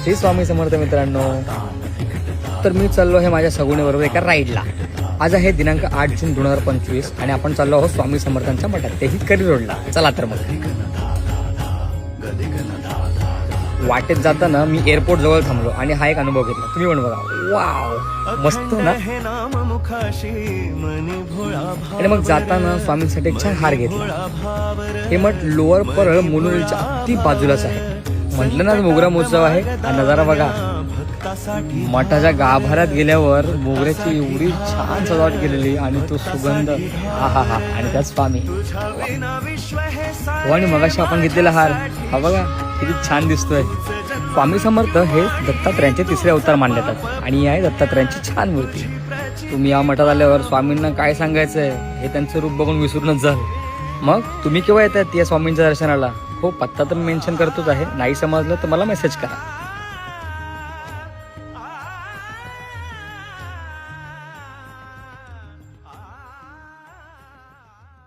श्री स्वामी समर्थ मित्रांनो. तर मी चाललो आहे माझ्या सगुणीबरोबर एका राईडला. आज आहे दिनांक 8 जून 2025 आणि आपण चाललो आहोत स्वामी समर्थांच्या मठात, तेही करी रोडला. चला तर मग. वाटेत जाताना मी एअरपोर्ट जवळ थांबलो आणि हा एक अनुभव घेतला. तुम्ही पण बघा. वाव, मस्त ना. आणि मग जाताना स्वामींसाठी एक छान हार घेतला. हे मठ लोअर परळ मुनुरीच्या अगदी बाजूलाच आहे. म्हटलं ना मोगरा महोत्सव आहे. हा नजारा बघा. मठाच्या गाभाऱ्यात गेल्यावर मोगऱ्याची एवढी छान सजावट केलेली आणि तो सुगंध, हा हा हा. आणि त्यात स्वामी. आणि मगाशी आपण घेतलेला हार हा बघा किती छान दिसतोय. स्वामी समर्थ हे दत्तात्रयांचे तिसरे अवतार मानले जातात आणि ही आहे दत्तात्रयांची छान मूर्ती. तुम्ही या मठात आल्यावर स्वामींना काय सांगायचंय हे त्यांचं रूप बघून विसरूनच जाल. मग तुम्ही केव्हा येतात या स्वामींच्या दर्शनाला? हो, पत्ता तर मेन्शन करतोच आहे. नाही समजलं तर मला मेसेज करा.